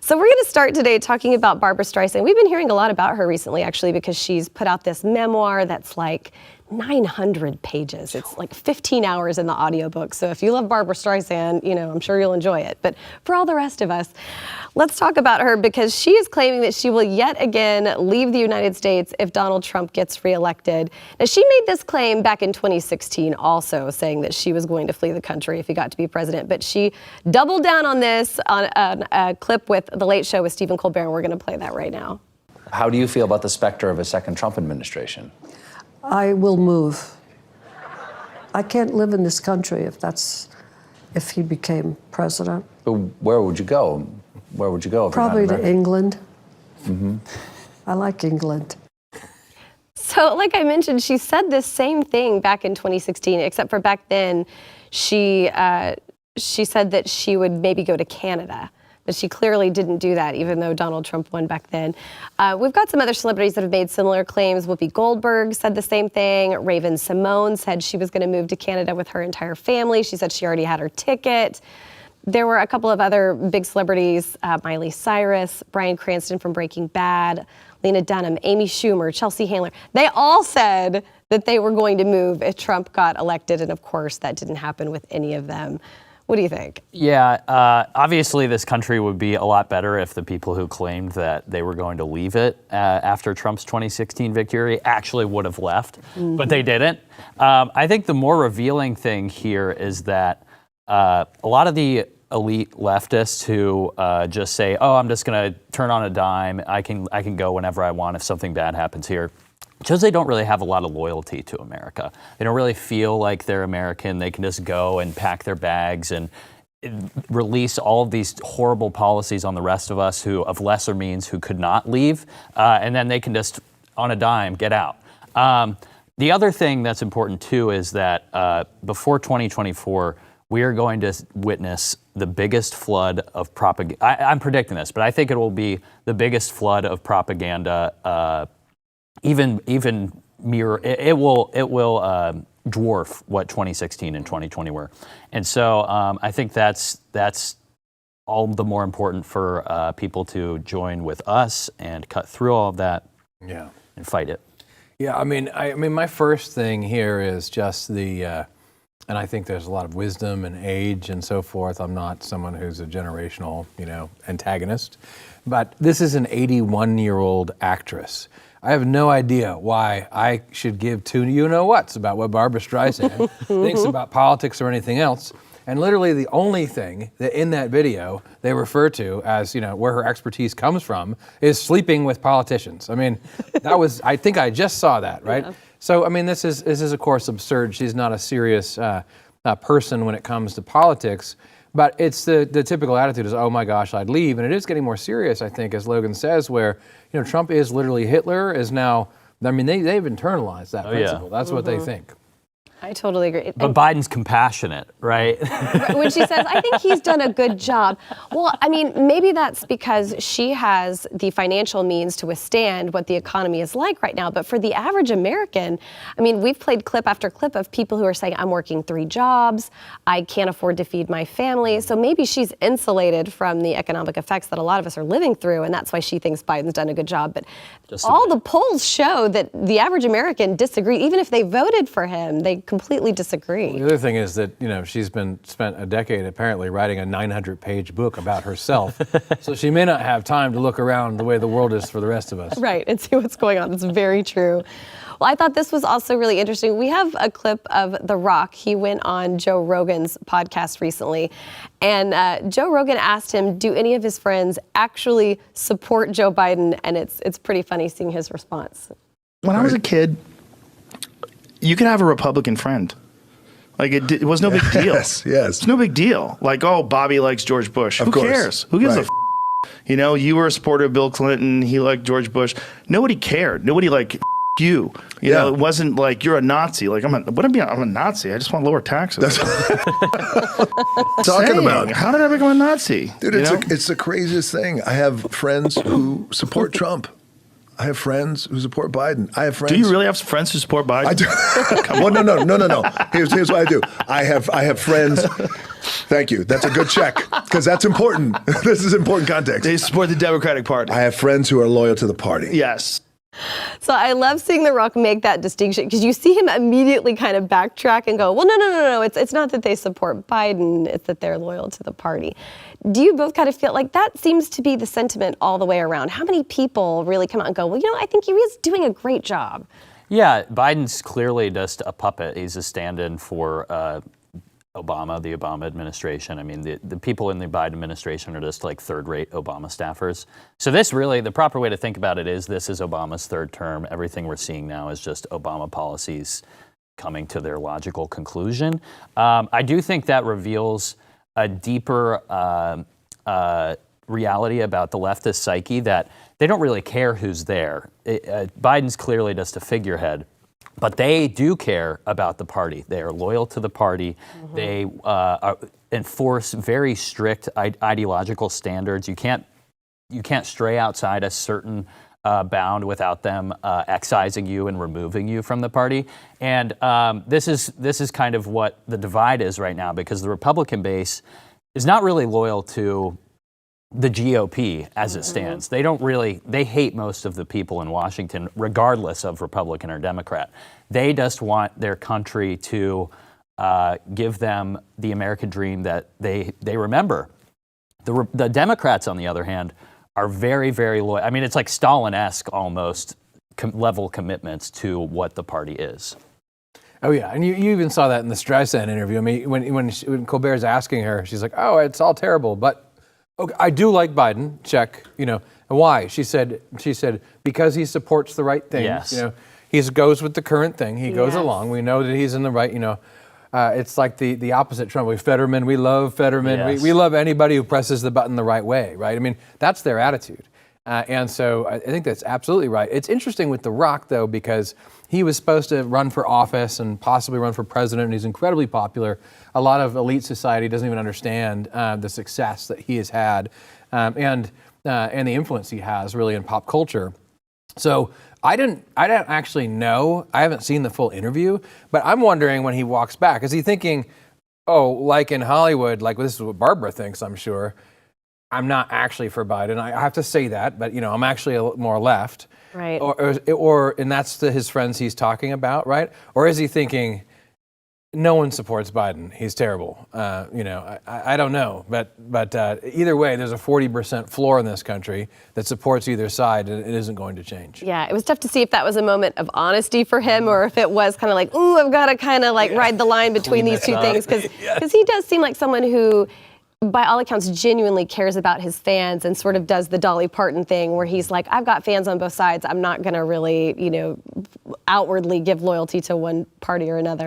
So we're going to start today talking about Barbra Streisand. We've been hearing a lot about her recently, actually, because she's put out this memoir that's like 900 pages. It's like 15 hours in the audiobook. So if you love Barbra Streisand, you know, I'm sure you'll enjoy it. But for all the rest of us, let's talk about her because she is claiming that she will yet again leave the United States if Donald Trump gets reelected. Now, she made this claim back in 2016 also, saying that she was going to flee the country if he got to be president. But she doubled down on this on a clip with The Late Show with Stephen Colbert, and we're going to play that right now. How do you feel about the specter of a second Trump administration? I will move. I can't live in this country if he became president. But where would you go? Where would you go? Probably to England. Mm-hmm. I like England. So, like I mentioned, she said this same thing back in 2016, except for back then, she said that she would maybe go to Canada. But she clearly didn't do that, even though Donald Trump won back then. We've got some other celebrities that have made similar claims. Whoopi Goldberg said the same thing. Raven-Symoné said she was going to move to Canada with her entire family. She said she already had her ticket. There were a couple of other big celebrities, Miley Cyrus, Briyn Cranston from Breaking Bad, Lena Dunham, Amy Schumer, Chelsea Handler. They all said that they were going to move if Trump got elected, and of course that didn't happen with any of them. What do you think? Yeah, obviously this country would be a lot better if the people who claimed that they were going to leave it after Trump's 2016 victory actually would have left, but they didn't. I think the more revealing thing here is that a lot of the elite leftists who just say, oh, I'm just going to turn on a dime, I can go whenever I want if something bad happens here. Because they don't really have a lot of loyalty to America. They don't really feel like they're American. They can just go and pack their bags and release all of these horrible policies on the rest of us who of lesser means who could not leave. And then they can just, on a dime, get out. The other thing that's important, too, is that before 2024, we are going to witness the biggest flood of propaganda. I'm predicting this, but I think it will be the biggest flood of propaganda even mirror it will dwarf what 2016 and 2020 were, and so I think that's all the more important for people to join with us and cut through all of that, and fight it. Yeah, I mean, my first thing here is just the, and I think there's a lot of wisdom and age and so forth. I'm not someone who's a generational, antagonist, but this is an 81-year-old actress. I have no idea why I should give two you-know-whats about what Barbra Streisand thinks about politics or anything else. And literally the only thing that in that video they refer to as, where her expertise comes from is sleeping with politicians. I mean, I think I just saw that, right? Yeah. So, I mean, this is of course absurd. She's not a serious person when it comes to politics. But it's the typical attitude is, oh my gosh, I'd leave. And it is getting more serious, I think, as Logan says, where, Trump is literally Hitler is now, I mean, they've internalized that principle. That's what they think. I totally agree. But Biden's compassionate, right? When she says, I think he's done a good job. Well, I mean, maybe that's because she has the financial means to withstand what the economy is like right now. But for the average American, I mean, we've played clip after clip of people who are saying, I'm working 3 jobs, I can't afford to feed my family. So maybe she's insulated from the economic effects that a lot of us are living through. And that's why she thinks Biden's done a good job. But all the polls show that the average American disagree. Even if they voted for him, they completely disagree. Well, the other thing is that, she's spent a decade apparently writing a 900-page book about herself. So she may not have time to look around the way the world is for the rest of us. Right, and see what's going on. It's very true. Well, I thought this was also really interesting. We have a clip of The Rock. He went on Joe Rogan's podcast recently, and Joe Rogan asked him, do any of his friends actually support Joe Biden? And it's pretty funny seeing his response. When I was a kid, you could have a Republican friend. Like, it was no big deal. Yes. It's no big deal. Like, oh, Bobby likes George Bush. Who cares? Who gives a f***? You were a supporter of Bill Clinton. He liked George Bush. Nobody cared. Nobody like you. You know, it wasn't like you're a Nazi. Like, I'm a Nazi. I just want lower taxes. That's talking about. How did I become a Nazi? Dude, it's the craziest thing. I have friends who support Trump. I have friends who support Biden. I have friends. Do you really have friends who support Biden? I do. Well, no. Here's what I do. I have friends. Thank you. That's a good check because that's important. This is important context. They support the Democratic Party. I have friends who are loyal to the party. Yes. So I love seeing The Rock make that distinction because you see him immediately kind of backtrack and go, well, no. It's not that they support Biden. It's that they're loyal to the party. Do you both kind of feel like that seems to be the sentiment all the way around? How many people really come out and go, well, I think he is doing a great job? Yeah, Biden's clearly just a puppet. He's a stand-in for Obama, the Obama administration. I mean, the people in the Biden administration are just like third-rate Obama staffers. So this really, the proper way to think about it is this is Obama's third term. Everything we're seeing now is just Obama policies coming to their logical conclusion. I do think that reveals a deeper reality about the leftist psyche that they don't really care who's there. Biden's clearly just a figurehead. But they do care about the party. They are loyal to the party. Mm-hmm. They enforce very strict ideological standards. You can't stray outside a certain bound without them excising you and removing you from the party. And this is kind of what the divide is right now, because the Republican base is not really loyal to the GOP as it stands. They hate most of the people in Washington, regardless of Republican or Democrat. They just want their country to give them the American dream that they remember. The Democrats, on the other hand, are very, very loyal. I mean, it's like Stalin-esque almost level commitments to what the party is. Oh, yeah. And you even saw that in the Streisand interview. I mean, when Colbert's asking her, she's like, oh, it's all terrible, but okay, I do like Biden, check, and why? She said, because he supports the right things, yes. He goes with the current thing, he goes along, we know that he's in the right, it's like the opposite Trump, we love Fetterman, yes. we love anybody who presses the button the right way, right? I mean, that's their attitude. And so I think that's absolutely right. It's interesting with The Rock, though, because he was supposed to run for office and possibly run for president, and he's incredibly popular. A lot of elite society doesn't even understand the success that he has had and the influence he has really in pop culture. So I don't actually know. I haven't seen the full interview, but I'm wondering when he walks back, is he thinking, oh, like in Hollywood, like this is what Barbara thinks, I'm sure, I'm not actually for Biden. I have to say that, but I'm actually more left. Right. Or and that's his friends he's talking about, right? Or is he thinking, no one supports Biden, he's terrible? I don't know, but either way, there's a 40% floor in this country that supports either side, and it isn't going to change. Yeah, it was tough to see if that was a moment of honesty for him, or if it was kind of like, ooh, I've got to kind of like ride the line between these two things, because he does seem like someone who, by all accounts, genuinely cares about his fans and sort of does the Dolly Parton thing where he's like, I've got fans on both sides. I'm not going to really, outwardly give loyalty to one party or another.